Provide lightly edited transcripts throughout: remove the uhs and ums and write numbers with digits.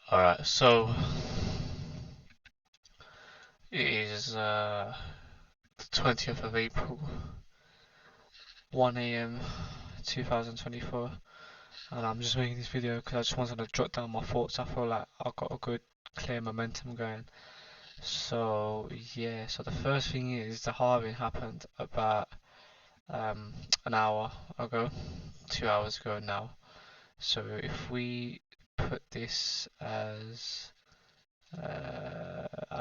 Alright, so it is the 20th of April, 1 AM 2024, and I'm just making this video because I just wanted to jot down my thoughts. I feel like I've got a good clear momentum going. So yeah, so the first thing is the halving happened about an hour ago, 2 hours ago now. So if we put this as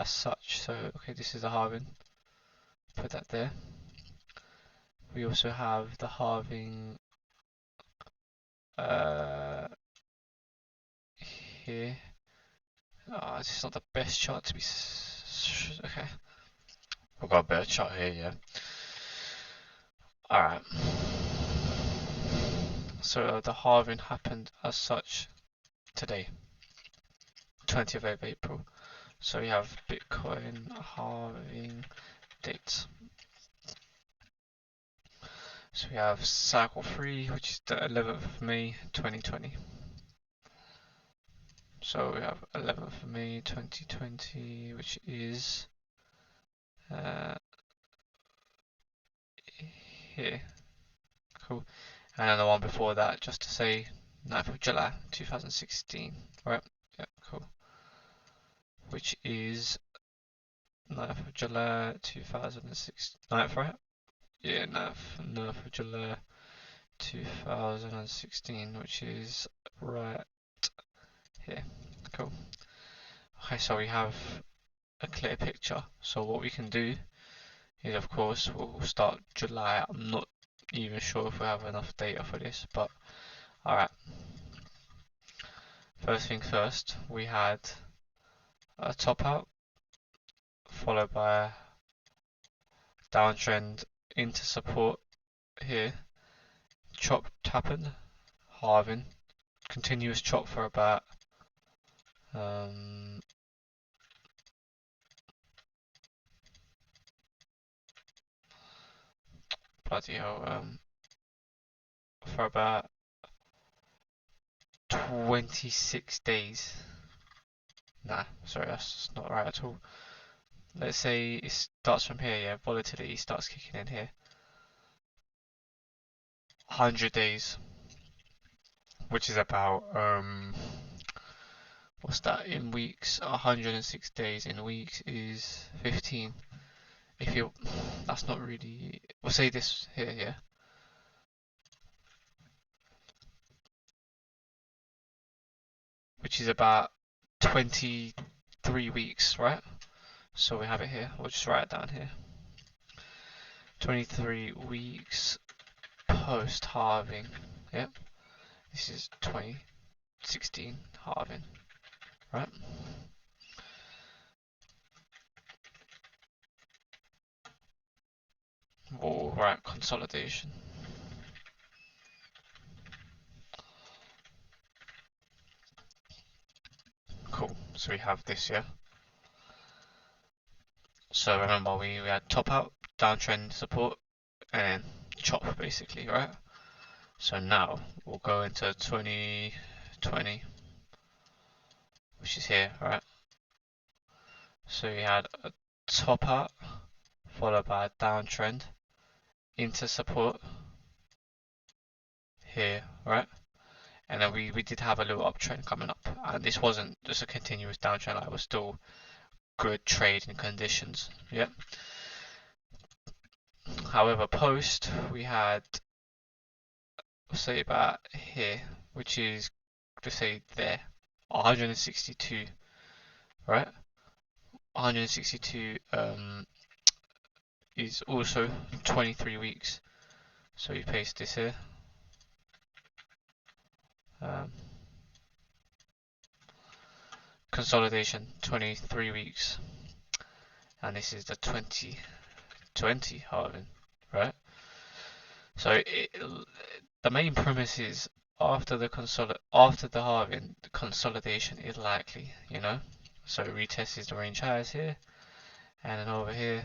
such, so okay, this is the halving, put that there. We also have the halving uh, here. Oh, this is not the best chart to be. Okay, we've got a better chart here, yeah. Alright. So the halving happened as such today, 20th of April. So we have Bitcoin halving dates. So we have cycle 3, which is the 11th of May 2020. So we have 11th of May 2020, which is here. Cool. And then the one before that, just to say 9th of July 2016. Right? Yeah, cool. Which is 9th of July 2006. 9th, right? Yeah, 9th of July 2016, which is right here. Cool. Okay, so we have a clear picture. So what we can do is, of course, we'll start July. I'm not even sure if we have enough data for this, but alright. First thing first, we had a top out, followed by a downtrend into support here. Chop happened, halving, continuous chop for about bloody hell, for about 26 days. Nah, sorry, that's not right at all. Let's say it starts from here, yeah, volatility starts kicking in here. 100 days, which is about, what's that in weeks? 106 days in weeks is 15. If you, that's not really, we'll say this here, yeah. Which is about 23 weeks, right? So we have it here, we'll just write it down here. 23 weeks post halving, yep. This is 2016 halving, right? Alright, consolidation. Cool, so we have this, yeah? So remember we had top out, downtrend support, and then chop basically, right? So now we'll go into 2020, which is here, right? So we had a top out, followed by a downtrend, into support, here, right? And then we did have a little uptrend coming up, and this wasn't just a continuous downtrend, like it was still good trading conditions, yeah? However, post, we had, say about here, which is, let's say there, 162, right? 162 is also 23 weeks. So you paste this here. Consolidation, 23 weeks. And this is the 2020 halving, right? So the main premise is after the halving, the consolidation is likely, you know? So retest is the range highs here, and then over here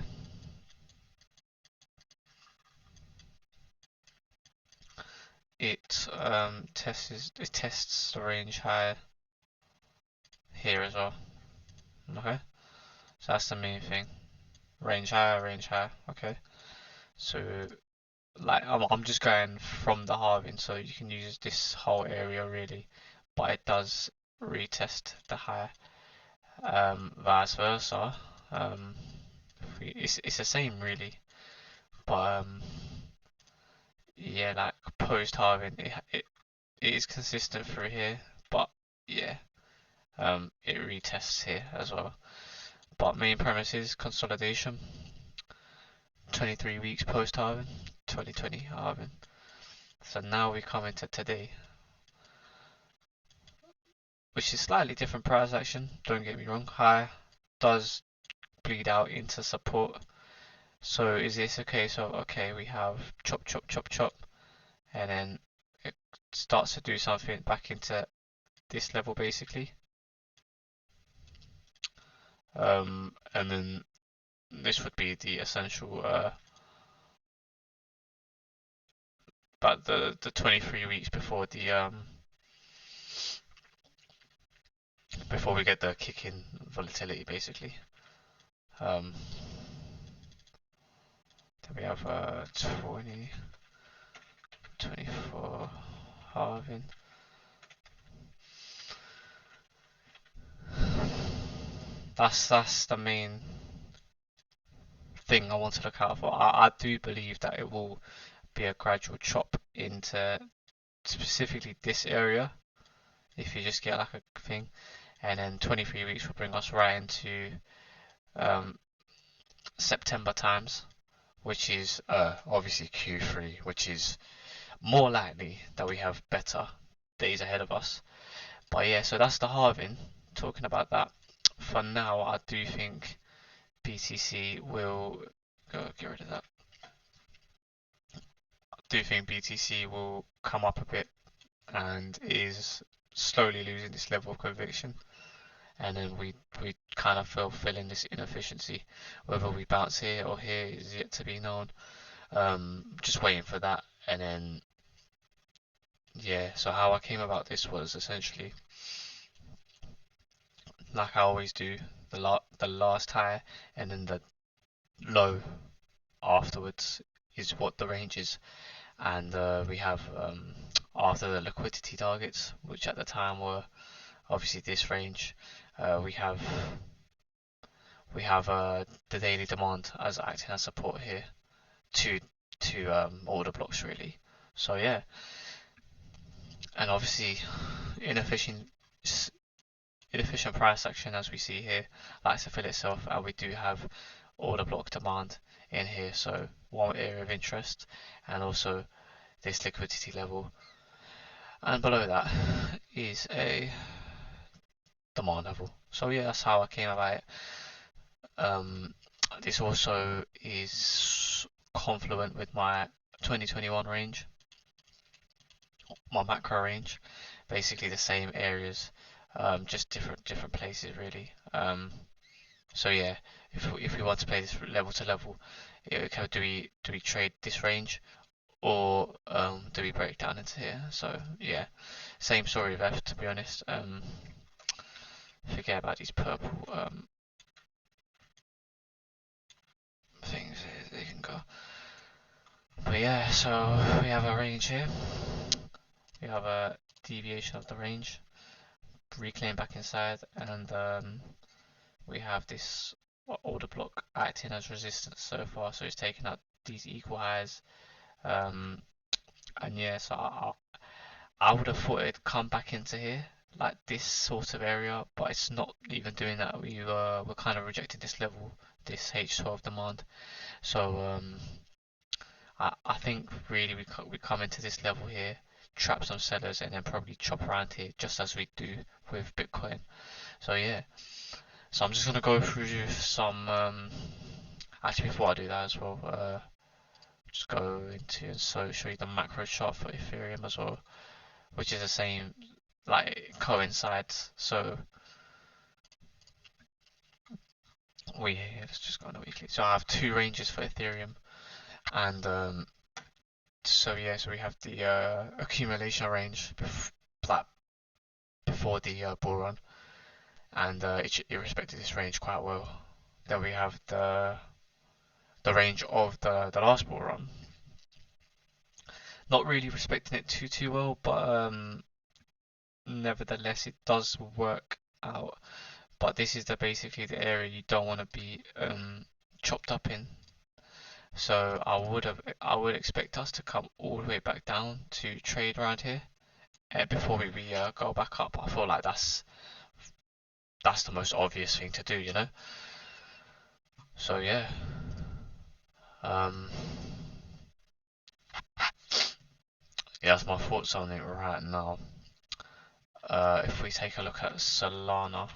it tests the range high here as well. Okay, so that's the main thing. Range higher, range higher. Okay, so like I'm just going from the halving, so you can use this whole area really, but it does retest the high. Vice versa. Um, it's the same really, but yeah, like post halving, it is consistent through here, but yeah, it retests here as well. But main premise is consolidation. 23 weeks post halving, 2020 halving. So now we come into today, which is slightly different price action. Don't get me wrong. High does bleed out into support. So is this a case of okay, we have chop chop chop chop, and then it starts to do something back into this level basically, and then this would be the essential, but the 23 weeks before the before we get the kick in volatility basically. Then we have 20, 24 halving. That's the main thing I want to look out for. I do believe that it will be a gradual chop into specifically this area if you just get like a thing, and then 23 weeks will bring us right into September times, which is obviously Q3, which is more likely that we have better days ahead of us. But yeah, so that's the halving. Talking about that, for now, I do think BTC will get rid of that. I do think BTC will come up a bit and is slowly losing this level of conviction, and then we kind of fill in this inefficiency. Whether we bounce here or here is yet to be known. Just waiting for that, and then yeah. So how I came about this was essentially like I always do, the last high and then the low afterwards is what the range is, and we have after the liquidity targets, which at the time were obviously this range, we have the daily demand as acting as support here to order blocks really. So yeah, and obviously inefficient inefficient price action as we see here likes to fill itself, and we do have order block demand in here, so one area of interest, and also this liquidity level, and below that is a demand level. So yeah, that's how I came about it. This also is confluent with my 2021 range, my macro range, basically the same areas, just different places really. So yeah, if we want to play this level to level, do we trade this range, or do we break down into here? So yeah, same story with F, to be honest. Forget about these purple things, they can go. But yeah, so we have a range here. We have a deviation of the range, reclaim back inside, and we have this order block acting as resistance so far. So it's taking out these equal highs, and yeah, so I would have thought it'd come back into here, like this sort of area, but it's not even doing that. We're kind of rejecting this level, this H12 demand. So I think really we come into this level here, trap some sellers, and then probably chop around here, just as we do with Bitcoin. So yeah, so I'm just gonna go through some. Actually, before I do that as well, just go into and show you the macro chart for Ethereum as well, which is the same, like coincides. So let's just go on the weekly. So I have two ranges for Ethereum, and so yeah, so we have the accumulation range before the bull run, and it respected this range quite well. Then we have the range of the last bull run, not really respecting it too well, but nevertheless it does work out. But this is basically the area you don't want to be chopped up in. So I would expect us to come all the way back down to trade around here before we go back up. I feel like that's the most obvious thing to do, you know. So yeah, um, yeah, that's my thoughts on it right now. If we take a look at Solana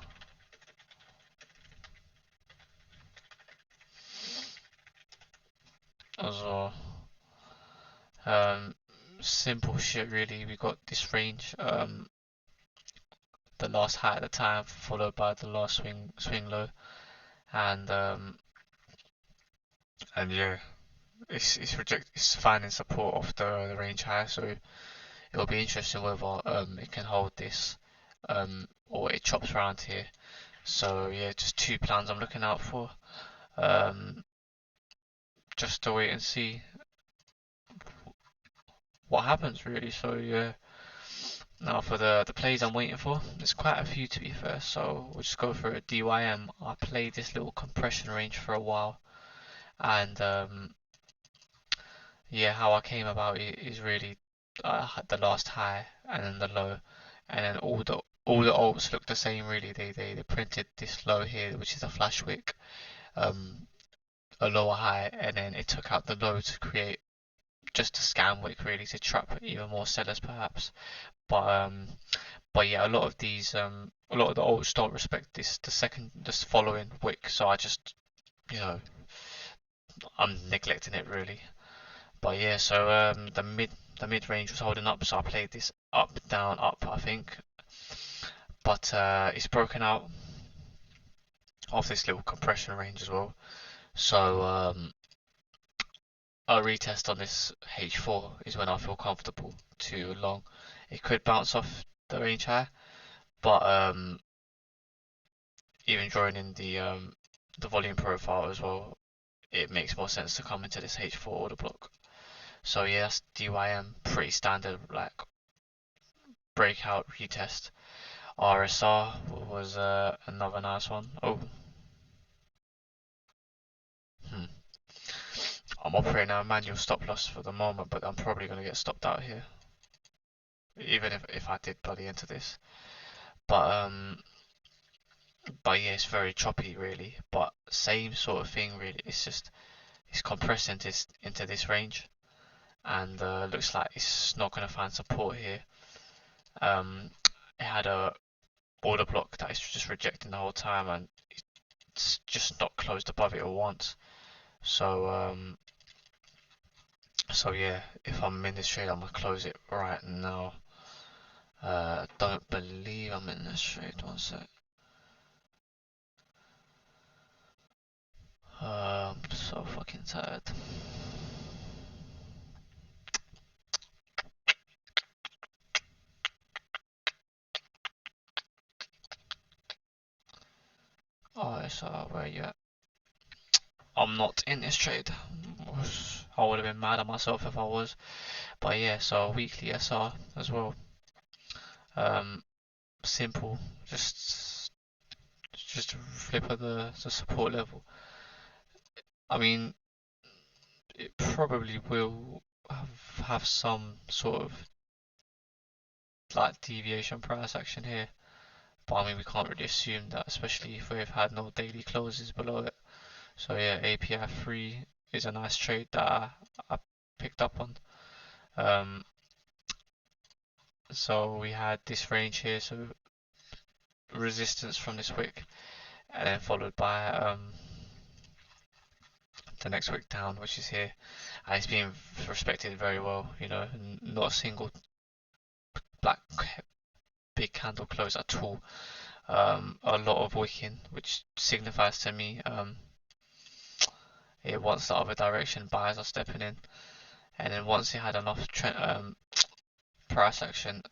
as well, um, simple shit really. We got this range, the last high at the time, followed by the last swing low, and yeah, it's finding support of the range high. So it'll be interesting whether it can hold this or it chops around here. So yeah, just two plans I'm looking out for. Um, just to wait and see what happens really. So yeah, now for the plays I'm waiting for, there's quite a few to be fair. So we'll just go for a DYM. I played this little compression range for a while, and yeah, how I came about it is really the last high and then the low, and then all the alts look the same really. They printed this low here, which is a flash wick, um, a lower high, and then it took out the low to create just a scam wick really to trap even more sellers perhaps. But but yeah, a lot of the alts don't respect this following wick, so I just you know I'm neglecting it really. But yeah, so the mid range was holding up, so I played this up down up I think, but it's broken out of this little compression range as well. So a retest on this H4 is when I feel comfortable to long. It could bounce off the range high, but even drawing in the volume profile as well, it makes more sense to come into this H4 order block. So yeah, that's DYM, pretty standard like breakout retest. RSR was another nice one. Oh, hmm. I'm operating a manual stop loss for the moment, but I'm probably going to get stopped out here, even if I did bloody into this. But but yeah, it's very choppy really. But same sort of thing really. It's just it's compressed into this range, and looks like it's not going to find support here. It had a order block that it's just rejecting the whole time, and it's just not closed above it once. So so yeah, if I'm in this trade, I'm gonna close it right now. Don't believe I'm in this trade. One sec. I'm so fucking tired. Oh, so where you at? I'm not in this trade. I would have been mad at myself if I was. But yeah, so weekly SR as well. Um, simple, just a flip of the support level. I mean, it probably will have some sort of like deviation price action here, but I mean we can't really assume that, especially if we've had no daily closes below it. So yeah, API 3 is a nice trade that I picked up on. Um, so we had this range here, so resistance from this wick, and then followed by the next wick down, which is here, and it's being respected very well. You know, not a single black big candle close at all. A lot of wicking, which signifies to me it wants the other direction, buyers are stepping in, and then once it had enough price action,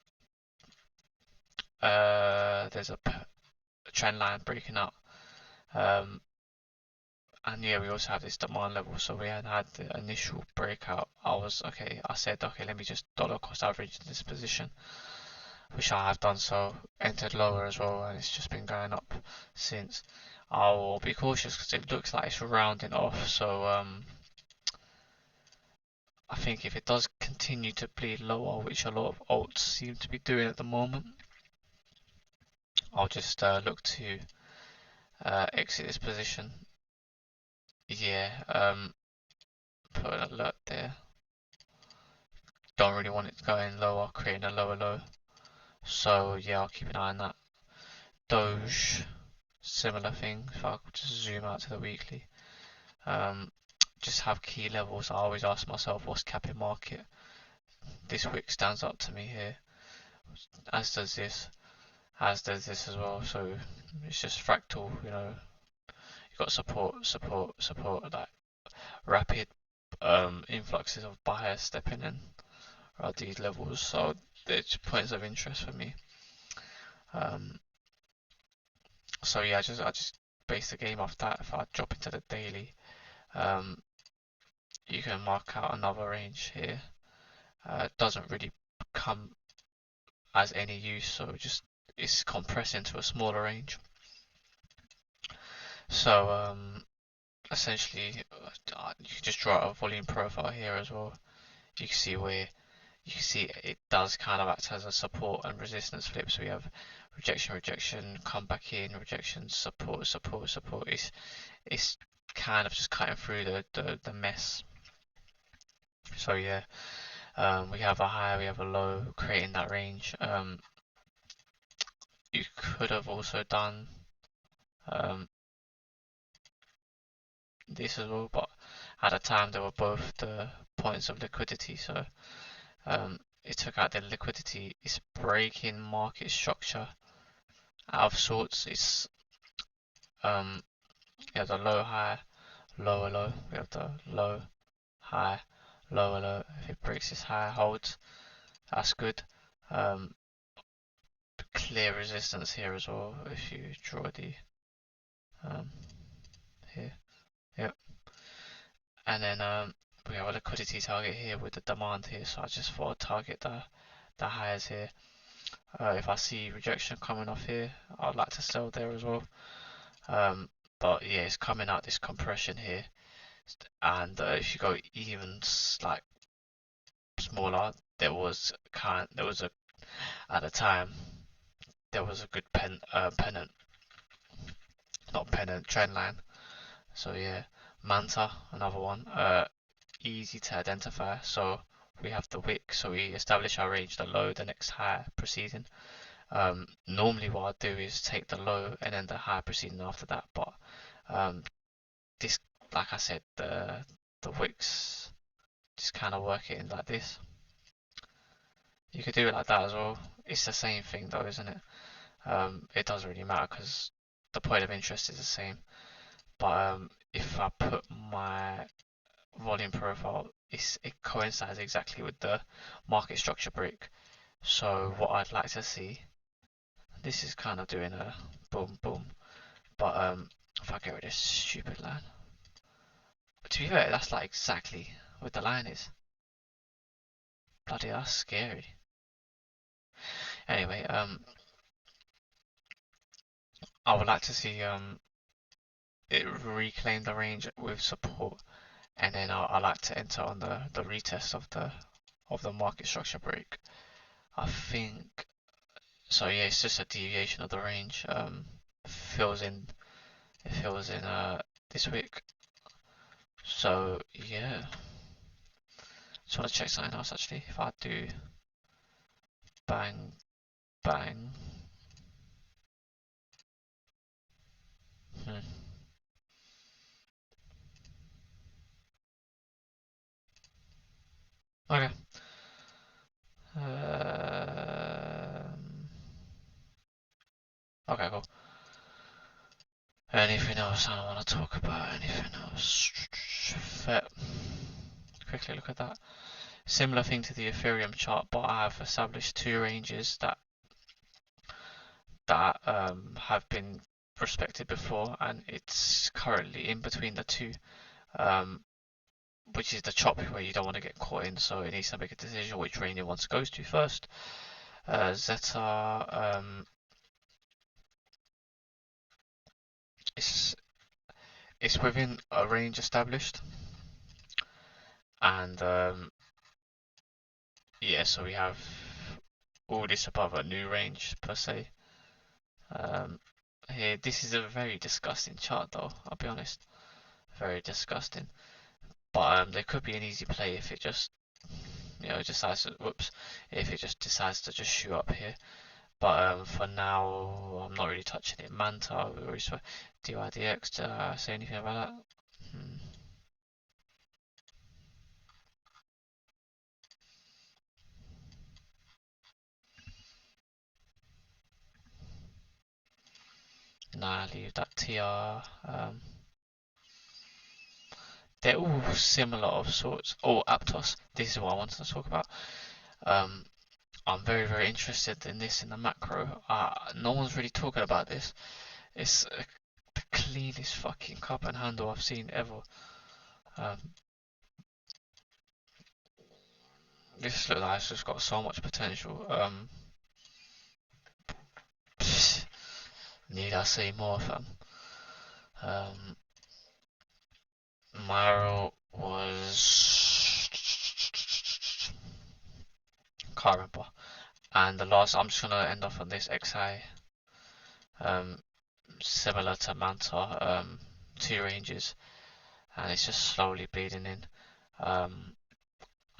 there's a trend line breaking out. And yeah, we also have this demand level. So we had the initial breakout. I said, okay, let me just dollar cost average this position, which I have done so. Entered lower as well, and it's just been going up since. I'll be cautious because it looks like it's rounding off. So I think if it does continue to bleed lower, which a lot of alts seem to be doing at the moment, I'll just look to exit this position. Yeah, put an alert there. Don't really want it going lower, creating a lower low. So yeah, I'll keep an eye on that. Doge, similar thing. If I could just zoom out to the weekly, just have key levels. I always ask myself, what's capping market? This wick stands up to me here, as does this as well. So it's just fractal, you know. You've got support, like rapid influxes of buyers stepping in at these levels. So it's points of interest for me. So yeah, I just base the game off that. If I drop into the daily, you can mark out another range here. It doesn't really come as any use, so it's compressed into a smaller range. So essentially, you can just draw a volume profile here as well. You can see it does kind of act as a support and resistance flip. So we have rejection, come back in, rejection, support. It's kind of just cutting through the mess. So yeah, we have a high, we have a low, creating that range. You could have also done this as well, but at the time they were both the points of liquidity. So it took out the liquidity. It's breaking market structure out of sorts. It's you have the low high, lower low. We have the low high, lower low. If it breaks this high, holds. That's good. Clear resistance here as well. If you draw the here, yep. And then we have a liquidity target here with the demand here. So I just thought I'd target the highs here. If I see rejection coming off here, I'd like to sell there as well. But yeah, it's coming out this compression here, and if you go even like smaller, there was a at the time there was a good pennant, not pennant, trend line. So yeah, Manta, another one, easy to identify. So we have the wick, so we establish our range, the low, the next high preceding. Normally what I do is take the low and then the high preceding after that, but this, like I said, the wicks just kind of work it in like this. You could do it like that as well. It's the same thing though, isn't it? It doesn't really matter because the point of interest is the same. But if I put my volume profile, it coincides exactly with the market structure break. So what I'd like to see, this is kind of doing a boom boom, but if I get rid of this stupid line, to be fair, that's like exactly what the line is. Bloody, that's scary. Anyway, I would like to see it reclaim the range with support, and then I like to enter on the retest of the market structure break. I think so. Yeah, it's just a deviation of the range. It fills in this week. So yeah, just want to check something else actually. If I do bang bang, hmm. Okay. Okay, cool. Anything else I want to talk about? Anything else? Quickly look at that. Similar thing to the Ethereum chart, but I have established two ranges that that have been respected before, and it's currently in between the two, um, which is the chop where you don't want to get caught in, so it needs to make a decision which range it wants to go to first. Zeta, it's within a range established, and yeah, so we have all this above a new range per se. Here, this is a very disgusting chart though, I'll be honest. Very disgusting. But there could be an easy play if it just, decides to, whoops, if it just decides to just shoot up here. But for now, I'm not really touching it. Manta, we already saw DYDX, did I say anything about that? Nah, leave that TR. They're all similar of sorts. Oh, Aptos, this is what I wanted to talk about. I'm very, very interested in this in the macro. No one's really talking about this. It's the cleanest fucking cup and handle I've seen ever. This looks like it's just got so much potential. Need I say more, fam? Myro was can't remember. And the last, I'm just gonna end off on this XI. Similar to Manta, two ranges, and it's just slowly bleeding in.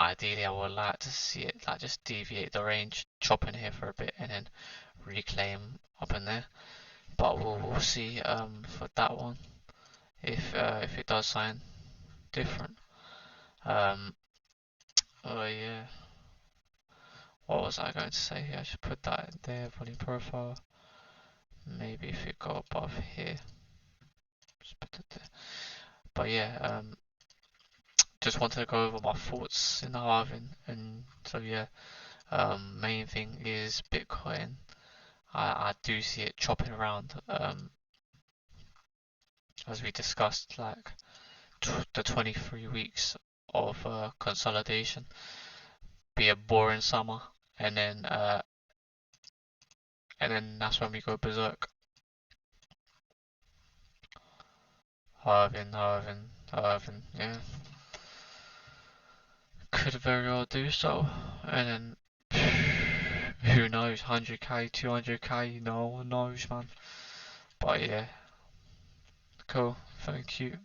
Ideally, I would like to see it like just deviate the range, chop in here for a bit, and then reclaim up in there. But we'll see for that one if it does sign different. Oh yeah. What was I going to say here? I should put that in there, volume profile. Maybe if it go above here. Just put it there. But yeah, just wanted to go over my thoughts in the halving, and so yeah, main thing is Bitcoin. I do see it chopping around, as we discussed, like the 23 weeks of consolidation, be a boring summer, and then that's when we go berserk. Halving, yeah. Could very well do so, and then who knows, 100k, 200k, no one knows, man. But yeah, cool, thank you.